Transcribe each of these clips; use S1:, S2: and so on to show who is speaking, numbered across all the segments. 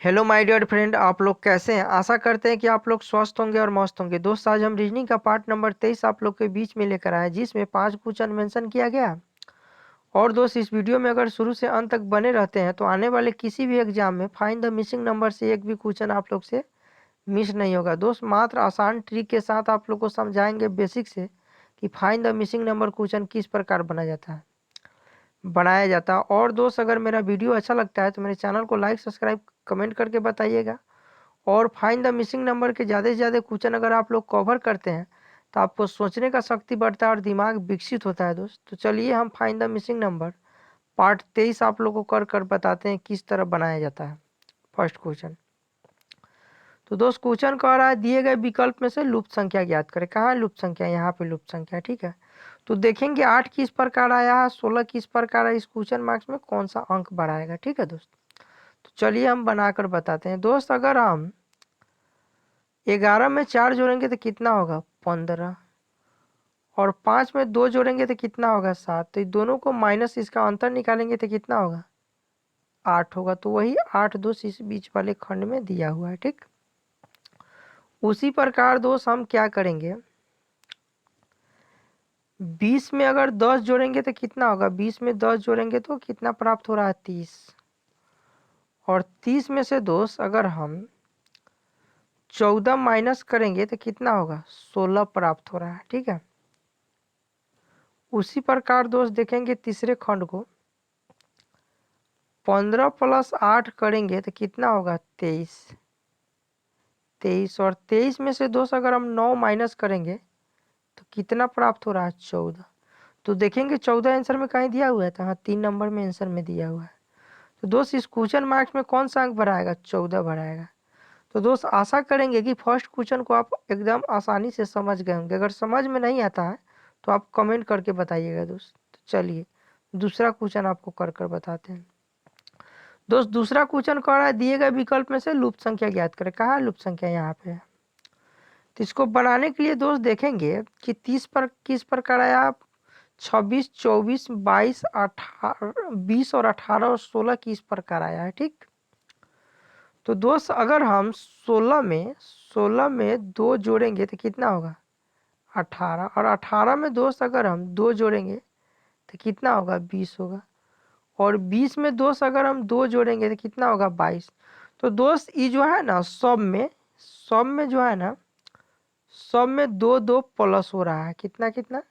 S1: Hello my dear friend, आप लोग कैसे हैं। आशा करते हैं कि आप लोग स्वस्थ होंगे और मस्त होंगे। दोस्त, आज हम रीजनिंग का पार्ट नंबर 23 आप लोग के बीच में लेकर आए, जिसमें 5 क्वेश्चन मेंशन किया गया है। और दोस्त, इस वीडियो में अगर शुरू से अंत तक बने रहते हैं तो आने वाले किसी भी एग्जाम में फाइंड द मिसिंग नंबर से एक भी क्वेश्चन आप लोग से मिस नहीं होगा। दोस्त, मात्र आसान ट्रिक के साथ आप लोग को समझाएंगे बेसिक से कि find the missing number question किस प्रकार बनाया जाता है। और दोस्त, अगर मेरा वीडियो अच्छा लगता है तो मेरे चैनल को लाइक, सब्सक्राइब, कमेंट करके बताइएगा। और फाइंड द मिसिंग नंबर के ज़्यादा से ज़्यादा क्वेश्चन अगर आप लोग कवर करते हैं तो आपको सोचने का शक्ति बढ़ता है और दिमाग विकसित होता है। दोस्त, तो चलिए हम find the missing number part 23 आप लोग को कर बताते हैं किस तरह बनाया जाता है। First question. तो दोस्त, क्वेश्चन कह रहा है दिए गए विकल्प में से लुप्त संख्या ज्ञात करें। कहाँ है लुप्त संख्या? यहाँ पे लुप्त संख्या, ठीक है। तो देखेंगे 8 किस प्रकार आया है, 16 किस प्रकार है, इस क्वेश्चन मार्क्स में कौन सा अंक बढ़ाएगा, ठीक है दोस्त। तो चलिए हम बनाकर बताते हैं। दोस्त, अगर हम 11 में 4 जोड़ेंगे तो कितना होगा? 15। और 5 में 2 जोड़ेंगे तो कितना होगा? 7। तो इन दोनों को माइनस इसका अंतर निकालेंगे तो कितना होगा? 8 होगा। तो वही 8 दोस्त इस बीच वाले खंड में दिया हुआ है, ठीक। उसी प्रकार दोस्त हम क्या करेंगे, 20 में अगर 10 जोड़ेंगे तो कितना होगा? 20 में 10 जोड़ेंगे तो कितना प्राप्त हो रहा है? 30। और 30 में से दोस्त अगर हम 14 माइनस करेंगे तो कितना होगा? 16 प्राप्त हो रहा है, ठीक है। उसी प्रकार दोस्त देखेंगे तीसरे खंड को, 15 प्लस 8 करेंगे तो कितना होगा? 23। 23 और 23 में से दोस्त अगर हम 9 माइनस करेंगे तो कितना प्राप्त हो रहा है? 14। तो देखेंगे 14 आंसर में कहीं दिया हुआ है तो हाँ, 3 नंबर में आंसर में दिया हुआ है। तो दोस्त, इस क्वेश्चन मार्क्स में कौन सा अंक बढ़ाएगा? 14 बढ़ाएगा। तो दोस्त, आशा करेंगे कि फर्स्ट क्वेश्चन को आप एकदम आसानी से समझ गए होंगे। अगर समझ में नहीं आता है तो आप कमेंट करके बताइएगा दोस्त। तो चलिए दूसरा क्वेश्चन आपको कर बताते हैं। दोस्त, दूसरा क्वेश्चन कह रहा है दिए गए विकल्प में से लुप्त संख्या ज्ञात करें। कहाँ है लुप्त संख्या? यहाँ पे है। तो इसको बनाने के लिए दोस्त देखेंगे कि 30 पर किस प्रकार आया, 26, 24, 22, 18, 20 और 18 और 16 किस प्रकार आया है, ठीक। तो दोस्त, अगर हम 16 में 2 जोड़ेंगे तो कितना होगा? 18। और 18 में दोस्त अगर हम 2 जोड़ेंगे तो कितना होगा? 20 होगा। और 20 में दोस्त अगर हम 2 जोड़ेंगे तो कितना होगा? 22। तो दोस्त, ये जो है ना सब में जो है ना, सब में 2 2 प्लस हो रहा है। कितना कितना?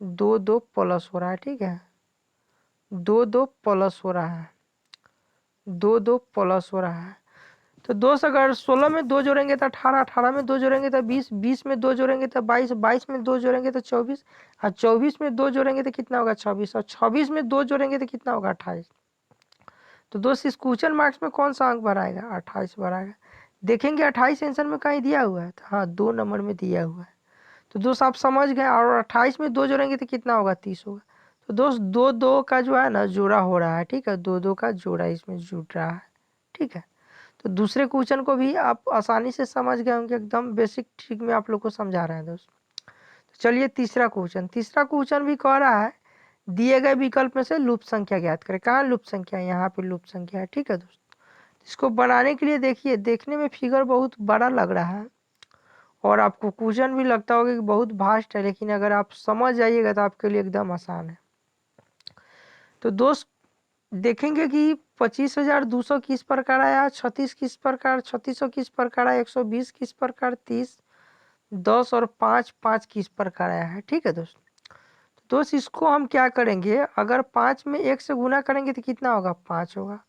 S1: 2 2 प्लस हो रहा है, ठीक है। 2 2 प्लस हो रहा है, 2 2 प्लस हो रहा है। तो दोस्त, अगर 16 में 2 जोड़ेंगे तो 18, 18 में 2 जोड़ेंगे तो 20, 20 में 2 जोड़ेंगे तो 22, 22 में 2 जोड़ेंगे तो 24, और 24 में 2 जोड़ेंगे तो कितना होगा? 26। और 26 में 2 जोड़ेंगे तो कितना होगा? 28। तो दोस्त, इस क्वेश्चन मार्क्स में कौन सा अंक बढ़ाएगा? 28 बढ़ाएगा। देखेंगे 28 आंसर में कहीं दिया हुआ है तो हाँ, 2 नंबर में दिया हुआ है। तो दोस्त, आप समझ गए। और 28 में 2 जोड़ेंगे तो कितना होगा? 30 होगा। तो दोस्त, 2 2 का जो है ना जोड़ा हो रहा है, ठीक है। 2 2 का जोड़ा इसमें जुड़ रहा है, ठीक है। तो दूसरे क्वेश्चन को भी आप आसानी से समझ गए होंगे, एकदम बेसिक ट्रिक में आप लोग को समझा रहे हैं दोस्त। तो चलिए तीसरा क्वेश्चन भी कह रहा है दिए गए विकल्प में से लुप्त संख्या ज्ञात करें। कहाँ लुप्त संख्या? यहाँ पे लुप्त संख्या है, ठीक है दोस्त। इसको बनाने के लिए देखिए, देखने में फिगर बहुत बड़ा लग रहा है और आपको क्वेश्चन भी लगता होगा कि बहुत भास्ट है, लेकिन अगर आप समझ जाइएगा तो आपके लिए एकदम आसान है। तो दोस्त, देखेंगे कि 25,200 किस प्रकार आया, 36 किस प्रकार, 3600 किस प्रकार आया, 120 किस प्रकार, 30, 10 और 5 5 किस प्रकार आया है, ठीक है दोस्त। तो दोस्त, इसको हम क्या करेंगे, अगर 5 में 1 से गुना करेंगे तो कितना होगा? 5 होगा।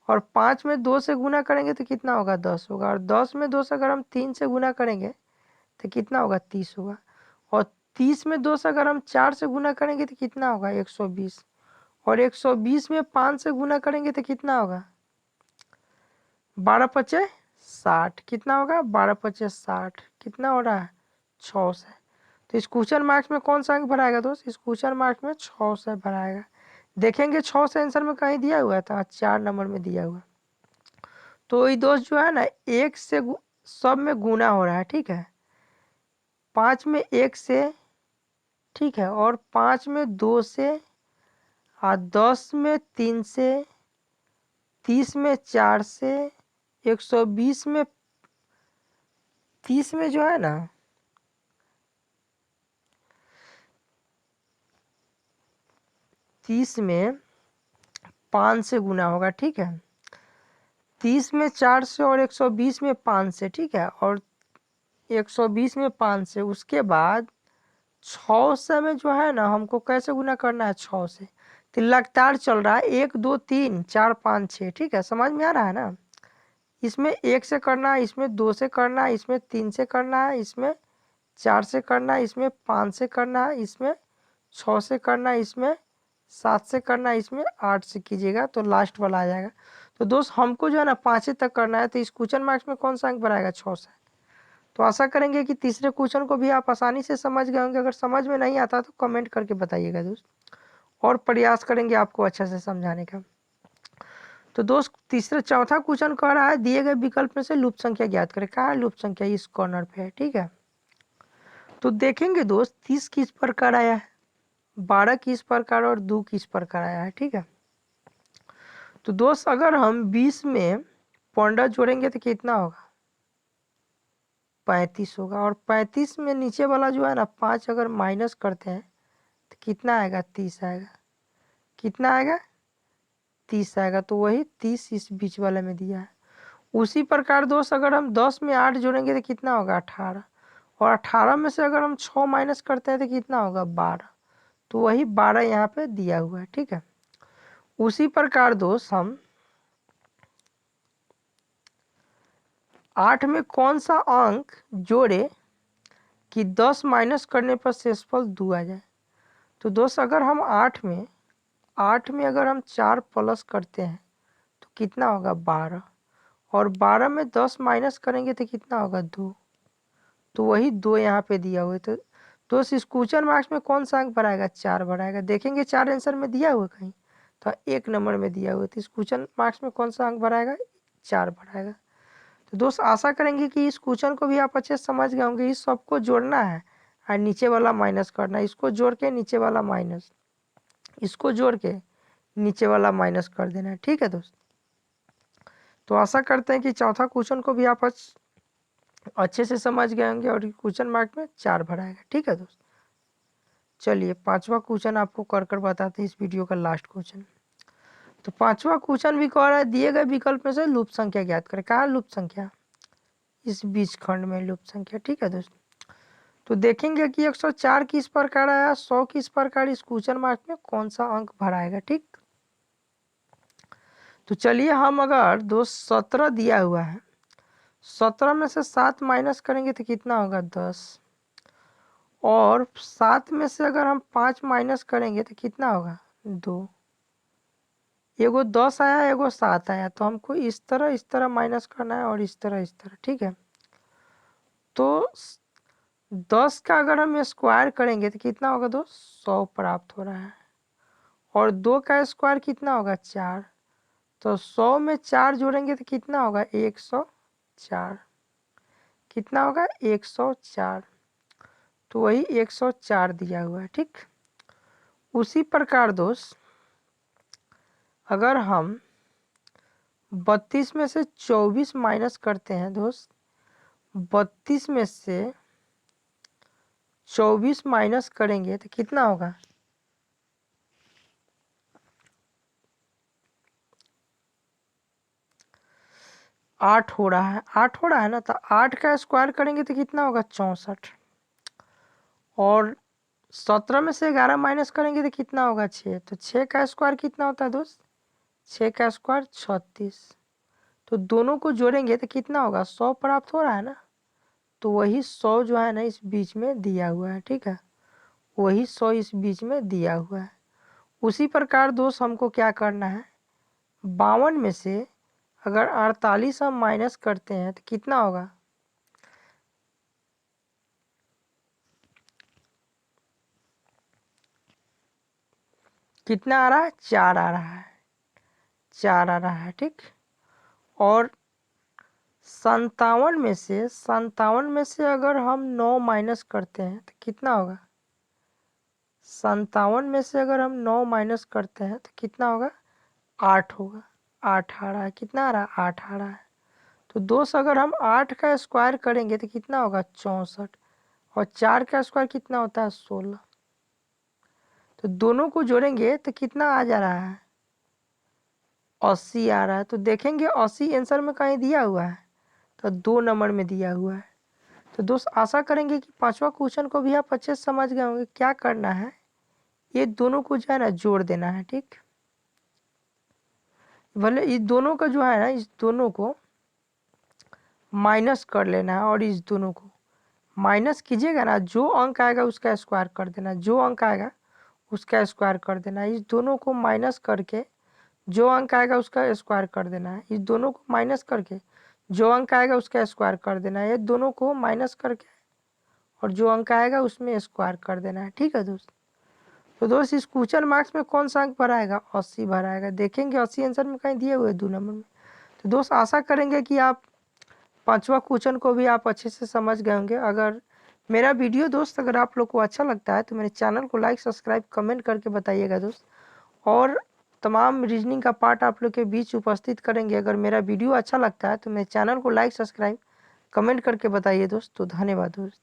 S1: और 5 में 2 से गुना करेंगे तो कितना होगा? 10 होगा। और 10 में 2 से अगर हम 3 से गुना करेंगे तो कितना होगा? 30 होगा। और 30 में 2 से अगर हम 4 से गुना करेंगे तो कितना होगा? 120। और 120 में 5 से गुना करेंगे तो कितना होगा? 12 पचे 60। कितना होगा? 12 पचे 60। कितना हो रहा है? 6 से। तो इस क्वेश्चन मार्क्स में कौन सा अंक भराएगा दोस्त? इस क्वेश्चन मार्क्स में 6 से भराएगा। देखेंगे 6 से आंसर में कहीं दिया हुआ था, 4 नंबर में दिया हुआ। तो ये दोस्त जो है ना, 1 से सब में गुना हो रहा है, ठीक है। 5 में 1 से, ठीक है। और 5 में 2 से, और 10 में 3 से, 30 में 4 से, 120 में 30 में जो है ना 30 में 5 से गुना होगा, ठीक है। 30 में 4 से और 120 में 5 से, ठीक है। और 120 में 5 से, उसके बाद 6 से में जो है ना हमको कैसे गुना करना है, 6 से। तो लगातार चल रहा है 1 2 3 4 5 6, ठीक है। समझ में आ रहा है ना। इसमें 1 से करना है, इसमें 2 से करना है, इसमें 3 से करना है, इसमें 4 से करना है, इसमें 5 से करना है, इसमें 6 से करना है, इसमें 7 से करना है, इसमें 8 से कीजिएगा तो लास्ट वाला आ जाएगा। तो दोस्त हमको जो है ना 5 तक करना है, तो इस क्वेश्चन मार्क्स में कौन सा अंक बनाएगा, 6 से। तो आशा करेंगे कि तीसरे क्वेश्चन को भी आप आसानी से समझ गए होंगे। अगर समझ में नहीं आता तो कमेंट करके बताइएगा दोस्त, और प्रयास करेंगे आपको अच्छे से समझाने का। तो दोस्त तीसरा चौथा क्वेश्चन कह रहा है दिए गए विकल्प में से लूप संख्या ज्ञात करें। कहाँ है लूप संख्या, इस कॉर्नर पे है, ठीक है। तो देखेंगे दोस्त 30 किस प्रकार आया है, 12 किस प्रकार और 2 किस प्रकार आया है, ठीक है। तो दोस्त अगर हम 20 में 15 जोड़ेंगे तो कितना होगा, 35 होगा। और 35 में नीचे वाला जो है ना 5 अगर माइनस करते हैं तो कितना आएगा, 30 आएगा। कितना आएगा, 30 आएगा। तो वही 30 इस बीच वाले में दिया है। उसी प्रकार दोस्त अगर हम 10 में 8 जोड़ेंगे तो कितना होगा, 18। और 18 में से अगर हम 6 माइनस करते हैं तो कितना होगा, 12। तो वही 12 यहाँ पे दिया हुआ है, ठीक है। उसी प्रकार दोस्त हम 8 में कौन सा अंक जोड़े कि 10 माइनस करने पर शेषफल 2 आ जाए। तो दोस्त अगर हम 8 में अगर हम 4 प्लस करते हैं तो कितना होगा, 12। और 12 में 10 माइनस करेंगे तो कितना होगा, 2। तो वही 2 यहाँ पे दिया हुआ है। तो दोस्त इस क्वेश्चन मार्क्स में कौन सा अंक बढ़ाएगा, 4 बढ़ाएगा। देखेंगे 4 आंसर में दिया हुआ कहीं, तो 1 नंबर में दिया हुआ है। तो इस क्वेश्चन मार्क्स में कौन सा अंक बढ़ाएगा, 4 बढ़ाएगा। तो दोस्त आशा करेंगे कि इस क्वेश्चन को भी आप अच्छे से समझ गए होंगे। इस सबको जोड़ना है और नीचे वाला माइनस करना है। इसको जोड़ के नीचे वाला माइनस, इसको जोड़ के नीचे वाला माइनस कर देना है, ठीक है दोस्त। तो आशा करते हैं कि चौथा क्वेश्चन को भी आप अच्छे से समझ गए होंगे और क्वेश्चन मार्क में 4 भराएगा, ठीक है दोस्त। चलिए 5वां क्वेश्चन आपको कर कर बताते हैं, इस वीडियो का लास्ट क्वेश्चन। तो 5वां क्वेश्चन भी कह रहा है दिए गए विकल्प में से लूप संख्या ज्ञात करें। कहाँ लूप संख्या, इस बीच खंड में लूप संख्या, ठीक है दोस्त। तो देखेंगे कि 104 किस प्रकार आया, 100 किस प्रकार, इस क्वेश्चन मार्क में कौन सा अंक भराएगा, ठीक। तो चलिए हम अगर दोस्त 17 दिया हुआ है, 17 में से 7 माइनस करेंगे तो कितना होगा, 10। और 7 में से अगर हम 5 माइनस करेंगे तो कितना होगा, 2। एगो 10 आया, एगो 7 आया, तो हमको इस तरह माइनस करना है और इस तरह, ठीक है। तो 10 का अगर हम स्क्वायर करेंगे तो कितना होगा दोस्त, 100 प्राप्त हो रहा है। और 2 का स्क्वायर कितना होगा, 4। तो 100 में 4 जोड़ेंगे तो कितना होगा, 104। कितना होगा, 104। तो वही 104 दिया हुआ है, ठीक। उसी प्रकार दोस्त अगर हम 32 में से 24 माइनस करते हैं दोस्त, 32 में से 24 माइनस करेंगे तो कितना होगा, 8 हो रहा है। 8 हो रहा है ना। तो 8 का स्क्वायर करेंगे तो कितना होगा, 64। और 17 में से 11 माइनस करेंगे तो कितना होगा, 6। तो 6 का स्क्वायर कितना होता है दोस्त, 6 का स्क्वायर 36। तो दोनों को जोड़ेंगे तो कितना होगा, 100 प्राप्त हो रहा है ना। तो वही 100 जो है ना इस बीच में दिया हुआ है, ठीक है। वही 100 इस बीच में दिया हुआ है। उसी प्रकार दोस्त हमको क्या करना है, 52 में से अगर 48 हम माइनस करते हैं तो कितना होगा, कितना आ रहा है, 4 आ रहा है, 4 आ रहा है, ठीक। और 57 में से अगर हम 9 माइनस करते हैं तो कितना होगा, 57 में से अगर हम 9 माइनस करते हैं तो कितना होगा, 8 होगा। 8 आ रहा है, कितना आ रहा है, 8 आ रहा है। तो दोस्त अगर हम 8 का स्क्वायर करेंगे तो कितना होगा 64, और 4 का स्क्वायर कितना होता है 16। तो दोनों को जोड़ेंगे तो कितना आ जा रहा है 80 आ रहा है। तो देखेंगे 80 आंसर में कहीं दिया हुआ है, तो 2 नंबर में दिया हुआ है। तो दोस्त आशा करेंगे कि पांचवा क्वेश्चन को भी आप अच्छे से समझ गए होंगे। क्या करना है, ये दोनों को जो है ना जोड़ देना है, ठीक। भले इस दोनों का जो है ना, इस दोनों को माइनस कर लेना है, और इस दोनों को माइनस कीजिएगा ना, जो अंक आएगा उसका स्क्वायर कर देना, जो अंक आएगा उसका स्क्वायर कर देना है। इस दोनों को माइनस करके जो अंक आएगा उसका स्क्वायर कर देना है। इस दोनों को माइनस करके जो अंक आएगा उसका स्क्वायर कर देना है। ये दोनों को माइनस करके और जो अंक आएगा उसमें स्क्वायर कर देना है, ठीक है दोस्त। तो दोस्त इस क्वेश्चन मार्क्स में कौन सा अंक भराएगा 80 भराएगा। देखेंगे 80 आंसर में कहीं दिए हुए 2 नंबर में। तो दोस्त आशा करेंगे कि आप पांचवा क्वेश्चन को भी आप अच्छे से समझ गए होंगे। अगर मेरा वीडियो दोस्त अगर आप लोग को अच्छा लगता है तो मेरे चैनल को लाइक सब्सक्राइब कमेंट करके बताइएगा दोस्त, और तमाम रीजनिंग का पार्ट आप लोग के बीच उपस्थित करेंगे। अगर मेरा वीडियो अच्छा लगता है तो मेरे चैनल को लाइक सब्सक्राइब कमेंट करके बताइए दोस्त। तो धन्यवाद दोस्त।